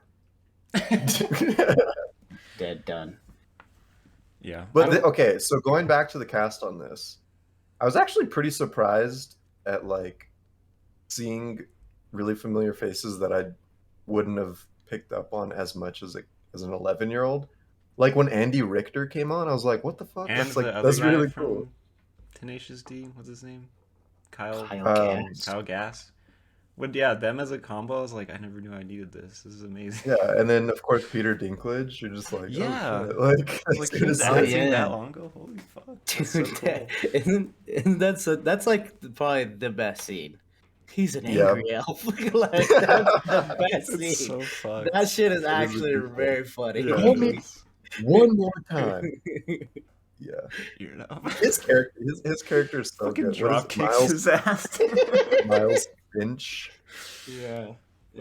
S3: Dead, done.
S2: Yeah.
S1: But okay, so going back to the cast on this, I was actually pretty surprised at like seeing really familiar faces that I wouldn't have picked up on as much as an 11-year-old. Like when Andy Richter came on, I was like, "What the fuck?"
S2: And
S1: that's really cool.
S2: Tenacious D, what's his name? Kyle Gass. But yeah, them as a combo, I was like, I never knew I needed this. This is amazing.
S1: Yeah, and then of course Peter Dinklage. You're just like,
S2: yeah,
S1: oh, like
S2: he was acting that long ago. Holy fuck,
S3: dude!
S2: So cool.
S3: Isn't that's like probably the best scene. He's an angry elf. Like that's the best scene.
S2: So fucked.
S3: That shit is actually very funny.
S1: Yeah, hold me one more time. Yeah,
S2: you know
S1: his character is so
S2: fucking
S1: good.
S2: Drop kicks his ass.
S1: Miles Finch.
S3: Yeah.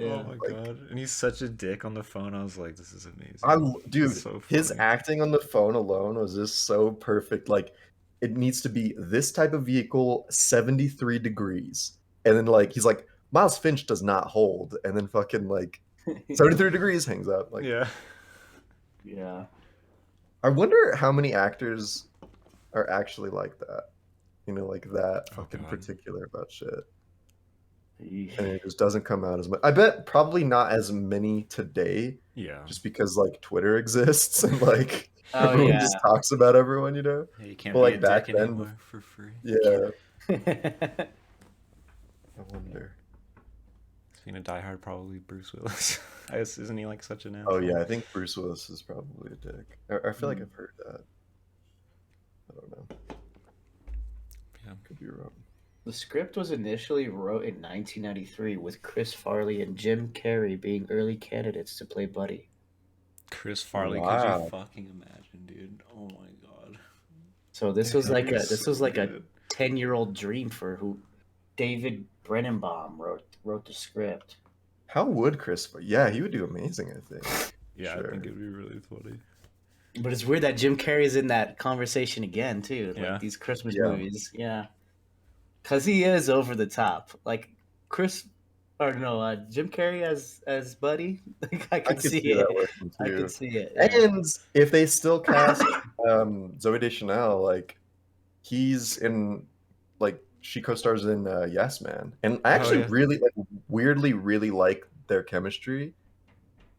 S2: Oh my god! And he's such a dick on the phone. I was like, this is amazing.
S1: Dude,
S2: so
S1: his acting on the phone alone was just so perfect. Like, it needs to be this type of vehicle, 73 degrees, and then like he's like, Miles Finch does not hold, and then fucking like 73 degrees hangs up. Like,
S3: yeah.
S1: I wonder how many actors are actually like that. You know, like that fucking particular about shit. And it just doesn't come out as much. I bet probably not as many today.
S2: Yeah.
S1: Just because like Twitter exists and like everyone just talks about everyone, you know.
S2: Hey, you can't be like back then anymore for free.
S1: Yeah. I wonder.
S2: Speaking of Die Hard, probably Bruce Willis. Isn't he like such an
S1: Oh
S2: asshole?
S1: yeah, I think Bruce Willis is probably a dick. I feel like I've heard that. I don't know.
S2: Yeah.
S1: Could be wrong.
S3: The script was initially wrote in 1993 with Chris Farley and Jim Carrey being early candidates to play Buddy.
S2: Chris Farley, could
S1: Wow.
S2: you fucking imagine, dude? Oh my god.
S3: So this was like a
S2: so
S3: a
S2: good.
S3: 10-year-old dream for who David Brennenbaum wrote the script.
S1: How would Chris? Yeah, he would do amazing, I think.
S2: Yeah,
S1: Sure.
S2: I think it'd be really funny.
S3: But it's weird that Jim Carrey's in that conversation again too,
S2: Yeah.
S3: like these Christmas
S1: Yeah.
S3: movies. Yeah, because he is over the top. Like Jim Carrey as Buddy. Like I could see
S1: that
S3: it.
S1: working
S3: I
S1: too.
S3: could see it. Yeah.
S1: And if they still cast Zoe Deschanel, like he's in, like she co-stars in Yes Man, and I actually
S2: yeah.
S1: really weirdly really like their chemistry,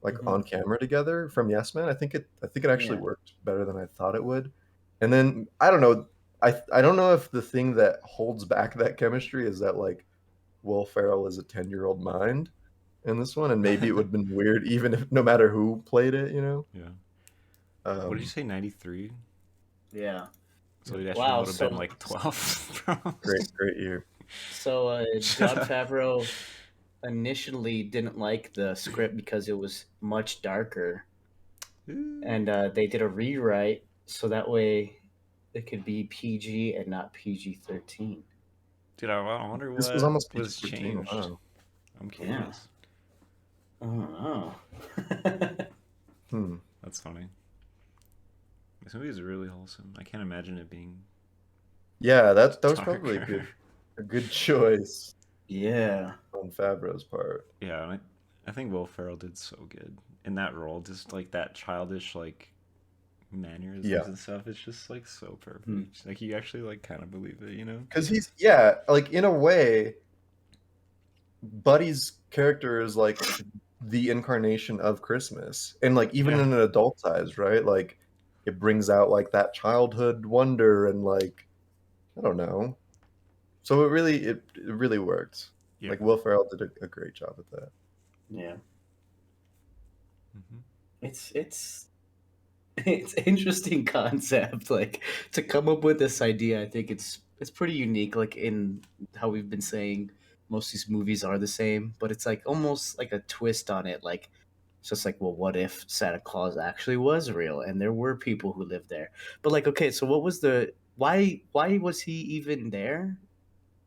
S1: like
S3: Mhm.
S1: on camera together from Yes Man. I think it actually worked better than I thought it would. And then I don't know, I don't know if the thing that holds back that chemistry is that like Will Ferrell is a 10-year-old mind in this one, and maybe it would have been weird even if no matter who played it, you know.
S2: Yeah. What did you say? 93.
S3: Yeah.
S2: So he actually
S3: Wow,
S2: would have been like 12.
S1: Great year.
S3: So Jon Favreau initially didn't like the script because it was much darker, and they did a rewrite so that way it could be PG and not PG-13.
S2: Dude, I wonder what
S1: This was almost
S2: was
S1: PG-13.
S2: changed.
S1: Wow.
S2: I'm curious.
S3: I don't know.
S2: That's funny. This movie is really wholesome. I can't imagine it being.
S1: Yeah, that was
S2: darker.
S1: probably a good choice
S3: Yeah.
S1: on Favreau's part.
S2: Yeah, I think Will Ferrell did so good in that role. Just like that childish like mannerisms and stuff. It's just like so perfect. Like you actually like kind of believe it, you know?
S1: Because he's like in a way, Buddy's character is like the incarnation of Christmas, and like even in an adult size, right? Like it brings out like that childhood wonder and like I don't know. So it really worked.
S2: Yeah.
S1: Like Will Ferrell did a great job at that.
S3: Yeah.
S2: Mm-hmm.
S3: It's interesting concept, like to come up with this idea. I think it's pretty unique, like in how we've been saying most of these movies are the same, but it's like almost like a twist on it. Like it's just like, well, what if Santa Claus actually was real and there were people who lived there? But like, okay, so what was why was he even there?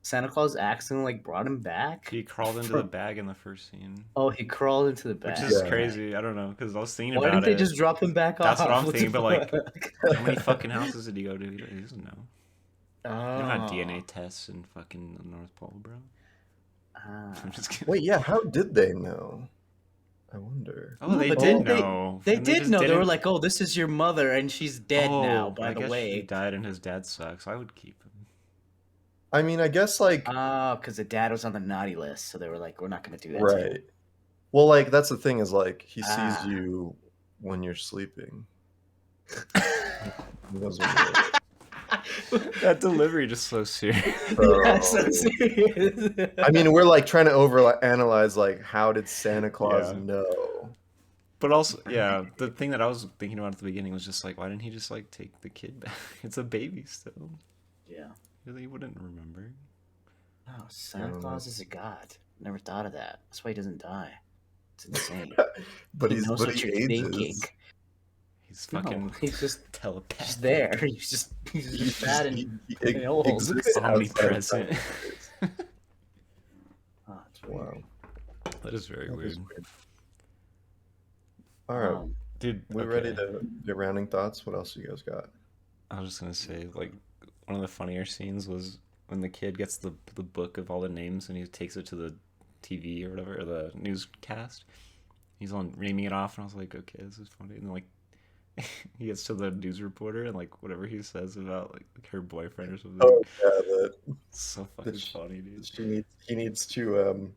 S3: Santa Claus accidentally like brought him back.
S2: He crawled into the bag in the first scene.
S3: Oh, he crawled into the bag,
S2: which is crazy. I don't know, because I was thinking
S3: why
S2: about
S3: didn't they
S2: it.
S3: just drop him back
S2: That's
S3: off?
S2: what I'm
S3: What the
S2: thinking. But like,
S3: fuck?
S2: how many fucking houses did he go to? He doesn't know.
S3: Oh.
S2: You don't have DNA tests in fucking the North Pole, bro. I'm just kidding.
S1: Wait, yeah, how did they know? I wonder.
S2: Oh, they
S3: but
S2: did know.
S3: They
S2: And
S3: did
S2: just
S3: know. They were
S2: didn't-
S3: like, "Oh, this is your mother, and she's dead now." By
S2: I
S3: the
S2: guess
S3: way,
S2: he died and his dad sucks. I would keep him.
S1: I mean, I guess like
S3: because the dad was on the naughty list, so they were like, "We're not going to do that." to him."
S1: right. Well, like that's the thing is like he sees
S3: Ah.
S1: you when you're sleeping. He doesn't really-
S2: That delivery just so serious.
S3: Yeah, so serious.
S1: I mean, we're like trying to overanalyze like how did Santa Claus
S2: Yeah.
S1: know?
S2: But also, yeah, the thing that I was thinking about at the beginning was just like, why didn't he just like take the kid back? It's a baby still.
S3: Yeah.
S2: Really wouldn't remember.
S3: Oh, Santa Claus is a god. Never thought of that. That's why he doesn't die. It's insane.
S1: But
S3: he
S1: he's
S3: knows
S1: but
S3: what
S1: he
S3: you're
S1: ages.
S3: thinking.
S2: He's fucking
S3: He's just
S2: telepathic.
S3: there. He's just fat and old.
S1: exists
S2: Omnipresent.
S1: outside of time.
S3: Oh, it's weird.
S1: Wow.
S2: That is very
S1: That
S2: weird.
S1: is weird. All right,
S2: Dude,
S1: we're ready to get rounding thoughts. What else you guys got?
S2: I was just gonna say, like, one of the funnier scenes was when the kid gets the book of all the names and he takes it to the TV or whatever, or the newscast. He's on naming it off, and I was like, okay, this is funny. And then, like, he gets to the news reporter, and like whatever he says about like her boyfriend or something.
S1: Oh yeah,
S2: It's so fucking funny, dude.
S1: he needs to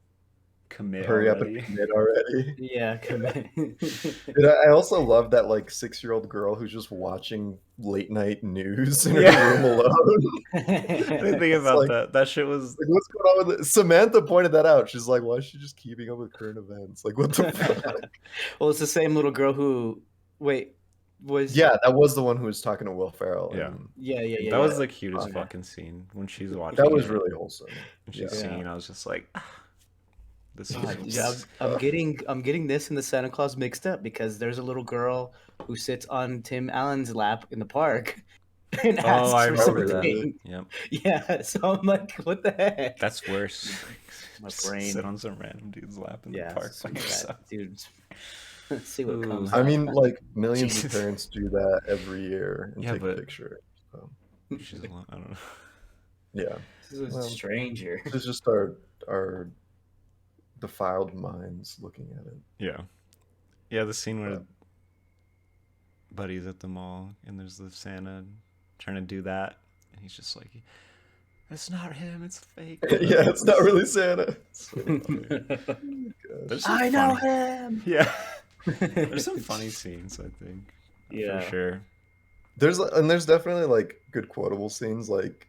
S2: Commit
S1: hurry up
S2: already.
S1: and commit already.
S3: Yeah, commit.
S1: Dude, I also love that like 6-year-old girl who's just watching late night news in
S2: Yeah.
S1: her room alone.
S2: I didn't think
S1: It's
S2: about
S1: like-
S2: that. That shit was.
S1: Like, what's going on with it? Samantha pointed that out. She's like, why is she just keeping up with current events? Like, what the fuck?
S3: Well, it's the same little girl who was
S1: Yeah, that was the one who was talking to Will Ferrell.
S2: Yeah.
S1: and
S3: yeah.
S2: That was the cutest
S3: Okay.
S2: fucking scene when she's watching.
S1: that was
S2: it.
S1: really wholesome.
S2: When she's
S1: Yeah.
S2: singing, I was just like, this
S3: God,
S2: is.
S3: dude, I'm getting this and the Santa Claus mixed up because there's a little girl who sits on Tim Allen's lap in the park and asks
S2: I
S3: for
S2: remember that.
S3: something.
S2: Yep.
S3: Yeah, so I'm like, what the heck?
S2: That's worse.
S3: My
S2: Just
S3: brain.
S2: sit on some random dude's lap in the park by
S3: screw that,
S2: yourself.
S3: dude. Let's see what
S2: Ooh.
S3: comes.
S1: I
S3: up.
S1: mean, like, millions
S2: Jesus.
S1: of parents do that every year and
S2: Yeah,
S1: take a
S2: but-
S1: picture. So,
S2: She's alone. I don't know.
S1: yeah.
S3: This is
S1: well,
S3: a stranger.
S1: It's just our defiled minds looking at it.
S2: Yeah, the scene where
S1: Yeah.
S2: Buddy's at the mall and there's the Santa trying to do that, and he's just like, "It's not him. It's fake."
S1: Yeah, it's not really Santa.
S2: So funny. There's some
S3: I know
S2: funny-
S3: him.
S2: Yeah, there's some funny scenes. I think.
S3: Yeah.
S2: For sure.
S1: There's definitely like good quotable scenes, like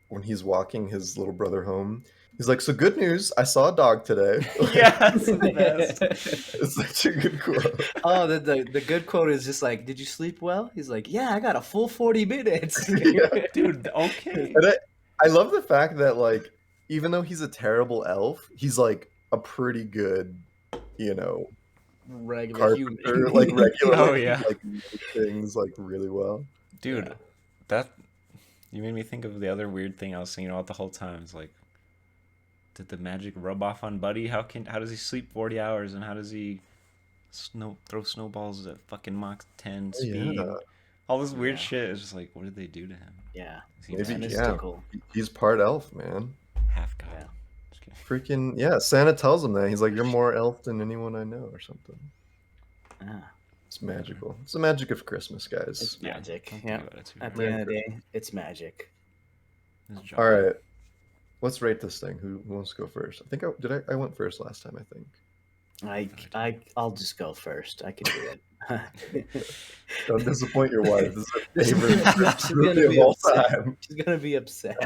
S1: when he's walking his little brother home. He's like, "So good news, I saw a dog today."
S2: Yeah, that's the best.
S1: It's such a good quote.
S3: Oh, the good quote is just like, "Did you sleep well?" He's like, "Yeah, I got a full 40 minutes."
S1: Yeah.
S2: Dude, okay.
S1: And I love the fact that like even though he's a terrible elf, he's like a pretty good,
S3: Regular human.
S1: carpenter, like regular.
S2: Oh,
S1: like,
S2: yeah.
S1: like make things like really well.
S2: Dude,
S3: Yeah.
S2: that you made me think of the other weird thing I was thinking about the whole time. It's like, did the magic rub off on Buddy? How does he sleep 40 hours and how does he throw snowballs at fucking Mach 10 speed?
S1: Yeah.
S2: All this weird
S3: Yeah.
S2: shit is just like, what did they do to him?
S3: Yeah.
S2: Is he
S1: Maybe,
S2: magic?
S1: yeah.
S3: Mystical.
S1: He's part elf, man.
S2: Half god.
S3: Yeah.
S2: Just kidding.
S1: Freaking yeah, Santa tells him that. He's like, "You're more elf than anyone I know," or something.
S3: Ah,
S1: It's magical. It's the magic of Christmas, guys.
S3: it's
S2: Yeah,
S3: magic.
S2: don't think
S3: Yeah.
S2: about it too
S3: At
S2: hard.
S3: the end of the day, it's magic.
S2: It's John.
S1: All right, let's rate this thing. Who wants to go first? I think I went first last time. I think.
S3: I'll just go first. I can do it.
S1: Don't disappoint your wife. This is her favorite
S3: She's
S1: movie
S3: gonna
S1: of
S3: be
S1: all
S3: upset.
S1: time.
S3: She's gonna be upset.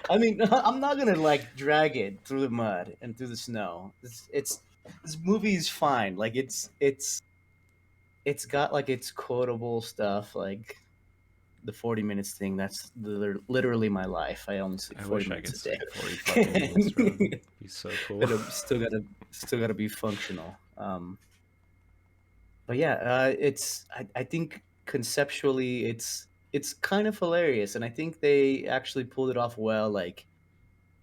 S3: I mean, I'm not gonna like drag it through the mud and through the snow. It's this movie is fine. Like it's got like its quotable stuff, like the 40 minutes thing. That's literally my life. I only sleep
S2: I
S3: 40
S2: wish I
S3: minutes
S2: could
S3: a day.
S2: sleep 40 fucking minutes, bro. It'd be so cool.
S3: But I'm still gotta be functional. But yeah, I think conceptually it's kind of hilarious, and I think they actually pulled it off well. Like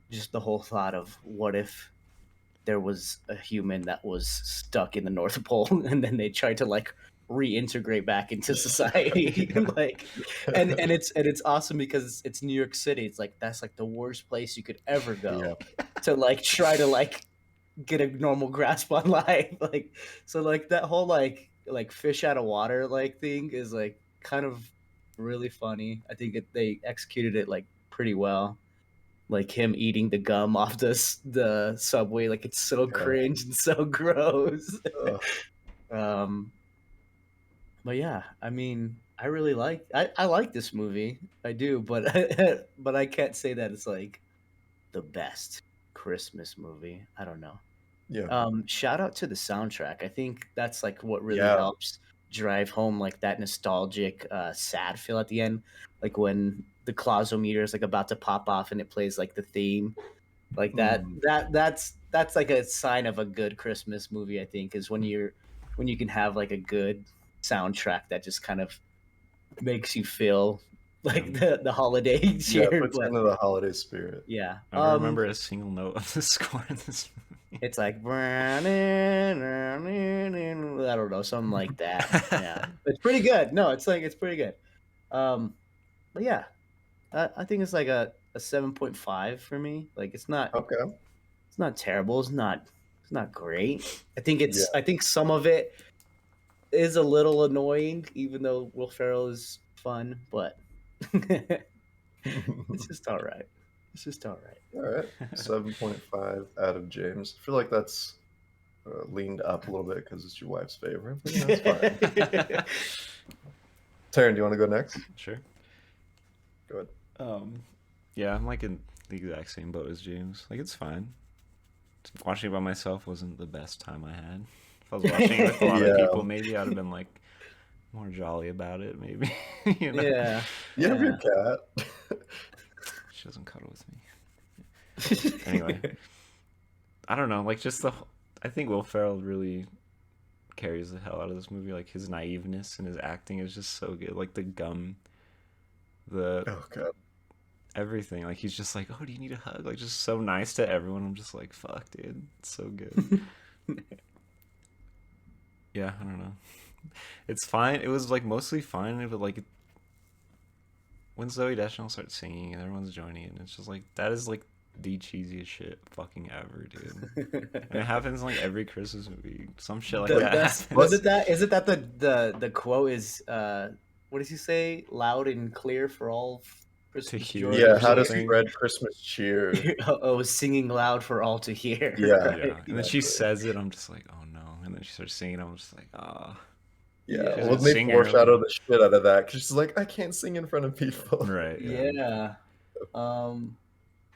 S3: just the whole thought of what if there was a human that was stuck in the North Pole, and then they tried to like reintegrate back into society. Like and it's awesome because it's New York City. It's like that's like the worst place you could ever go to like try to like get a normal grasp on life. Like so like that whole like fish out of water like thing is like kind of really funny. I think they executed it like pretty well. Like him eating the gum off the subway, like it's so cringe and so gross. But yeah, I mean, I really I like this movie. I do, but but I can't say that it's like the best Christmas movie. I don't know.
S1: Yeah.
S3: Shout out to the soundtrack. I think that's like what really
S1: Yeah.
S3: helps drive home like that nostalgic sad feel at the end, like when the clausometer is like about to pop off and it plays like the theme like that. That's like a sign of a good Christmas movie, I think, is when you can have like a good soundtrack that just kind of makes you feel like the holiday
S1: Yeah,
S3: cheer.
S1: puts
S3: But
S1: into the holiday spirit.
S3: yeah,
S2: I don't remember a single note of the score in this movie.
S3: it's like I don't know, something like that. Yeah, it's pretty good. No, it's pretty good. But yeah, I think it's like a 7.5 for me. Like it's not terrible. It's not great. I think some of it is a little annoying, even though Will Ferrell is fun, but it's just all right. It's just all right.
S1: All right, 7.5 out of James. I feel like that's leaned up a little bit because it's your wife's favorite. But, that's fine. Taryn, do you want to go next?
S2: Sure.
S1: Go ahead.
S2: Yeah, I'm like in the exact same boat as James. Like, it's fine. Watching it by myself wasn't the best time I had. If I was watching it with a lot of people, maybe I'd have been like more jolly about it. Maybe. You know?
S3: Yeah.
S1: You have your cat.
S2: She doesn't cuddle with me. Anyway, I don't know. Like, I think Will Ferrell really carries the hell out of this movie. Like, his naiveness and his acting is just so good. Like the gum,
S1: Oh god.
S2: everything. Like, he's just like, oh, do you need a hug? Like, just so nice to everyone. I'm just like, fuck, dude, it's so good. Yeah, I don't know. It's fine. It was like mostly fine, but like when Zoe Deschanel starts singing and everyone's joining in, it's just like that is like the cheesiest shit fucking ever, dude. And it happens in like every Christmas movie. Some shit like that.
S3: Was it that? Is it that the quote is what does he say? Loud and clear for all Christmas
S2: hear.
S3: joy.
S1: Yeah, how to
S2: something.
S1: spread Christmas cheer.
S3: Oh, singing loud for all to hear.
S1: Yeah.
S3: right?
S2: Yeah. And then she says it, I'm just like, oh no. And then she starts singing, I'm just like, ah.
S1: Yeah,
S2: She's
S1: well,
S2: a
S1: they
S2: singer,
S1: foreshadow
S2: like-
S1: the shit out of that because she's like, I can't sing in front of people.
S2: Right.
S3: Yeah.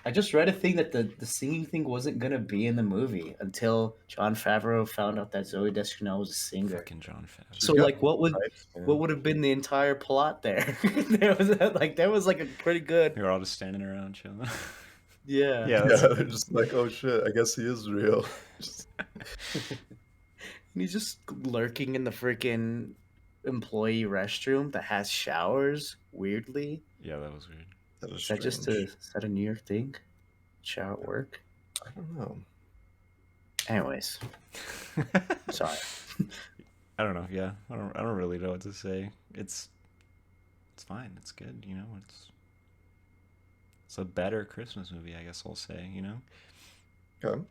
S3: I just read a thing that the singing thing wasn't gonna be in the movie until Jon Favreau found out that Zoe Deschanel was a singer.
S2: Fucking Jon Favreau.
S3: So like, what would have been the entire plot there? there was like a pretty good.
S2: We were all just standing around chilling.
S3: Yeah.
S2: Yeah.
S1: Yeah, they're just like, oh shit, I guess he is real.
S3: And he's just lurking in the freaking employee restroom that has showers. Weirdly,
S2: Yeah, that was weird.
S1: That was
S3: is that a New York thing? Shower at work.
S1: I don't know.
S3: Anyways, sorry.
S2: I don't know. Yeah, I don't really know what to say. It's fine. It's good. You know, it's a better Christmas movie, I guess I'll say. You know.
S1: Okay.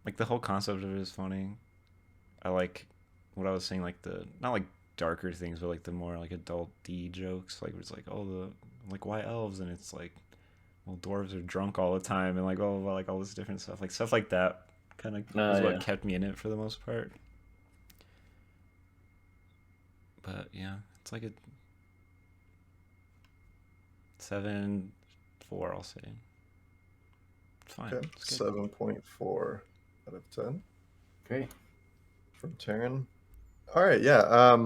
S2: Like the whole concept of it is funny. I like what I was saying, like the not like darker things, but like the more like adult D jokes. Like it's like, oh, the like why elves, and it's like, well, dwarves are drunk all the time, and like blah blah blah, like all this different stuff, like stuff like that. Kind of is what kept me in it for the most part. But yeah, it's like a 7.4, I'll say. It's fine.
S1: Okay.
S2: It's good.
S1: 7.4 out of 10
S3: Great.
S1: from Taryn. All right, yeah.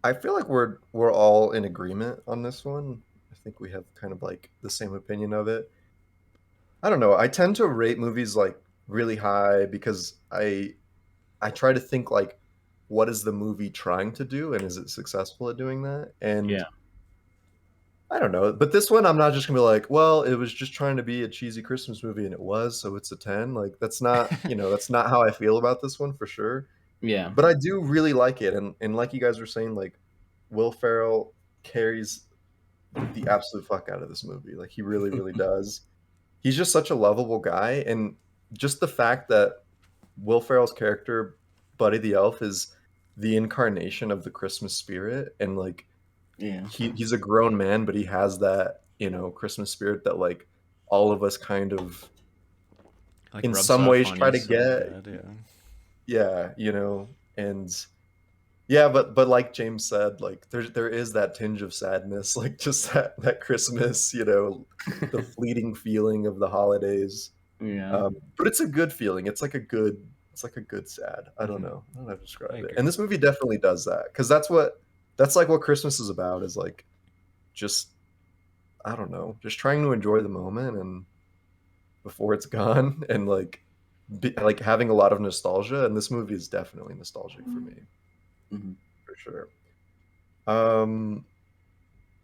S1: I feel like we're all in agreement on this one. I think we have kind of like the same opinion of it. I don't know. I tend to rate movies like really high because I try to think like, what is the movie trying to do, and is it successful at doing that? And
S3: Yeah.
S1: I don't know, but this one I'm not just gonna be like, well, it was just trying to be a cheesy Christmas movie, and it was, so it's a 10. Like that's not, that's not how I feel about this one for sure.
S3: Yeah.
S1: But I do really like it, and like you guys were saying, like Will Ferrell carries the absolute fuck out of this movie. Like he really, really does. He's just such a lovable guy, and just the fact that Will Ferrell's character, Buddy the Elf, is the incarnation of the Christmas spirit, and like he's a grown man, but he has that Christmas spirit that like all of us kind of
S2: Like,
S1: in
S2: rubs
S1: some
S2: off
S1: ways
S2: on
S1: try
S2: you
S1: to
S2: so
S1: get.
S2: bad,
S1: Yeah, and yeah, but like James said, like there is that tinge of sadness, like just that Christmas, the fleeting feeling of the holidays.
S3: Yeah.
S1: But it's a good feeling. It's like a good sad. I don't know how to describe it.
S2: agree.
S1: And this movie definitely does that, because that's like what Christmas is about, is like just, I don't know, just trying to enjoy the moment and before it's gone, and like having a lot of nostalgia. And this movie is definitely nostalgic for me. For sure.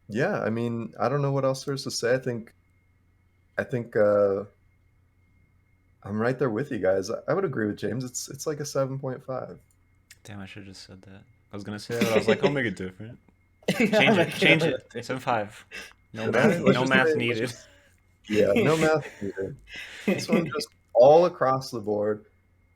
S1: Yeah, I mean, I don't know what else there's to say. I think I'm right there with you guys. I would agree with James. It's like a 7.5.
S2: Damn, I should have just said that. I was gonna say that, but I was like, I'll make it different. Change it. 7.5. No math needed.
S1: Yeah, no math needed. This one just all across the board.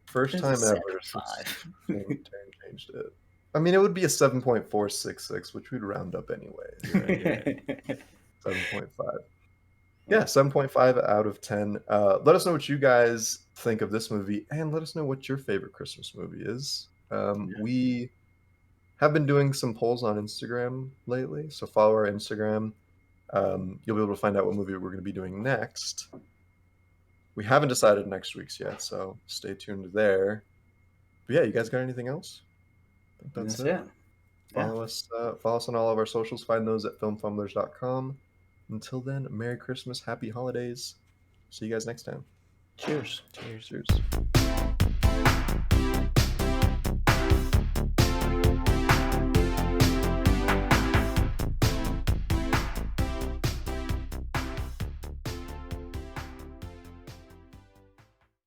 S1: First time ever since Taryn changed it. I mean, it would be a 7.466, which we'd round up anyway.
S2: Right.
S1: 7.5. Yeah, 7.5 out of 10. Let us know what you guys think of this movie, and let us know what your favorite Christmas movie is. We have been doing some polls on Instagram lately, so follow our Instagram. You'll be able to find out what movie we're going to be doing next. We haven't decided next week's yet, so stay tuned there. But yeah, you guys got anything else? I think that's it. Follow us on all of our socials. Find those at filmfumblers.com. Until then, Merry Christmas, Happy Holidays. See you guys next time.
S3: Cheers.
S2: Cheers.
S1: Cheers.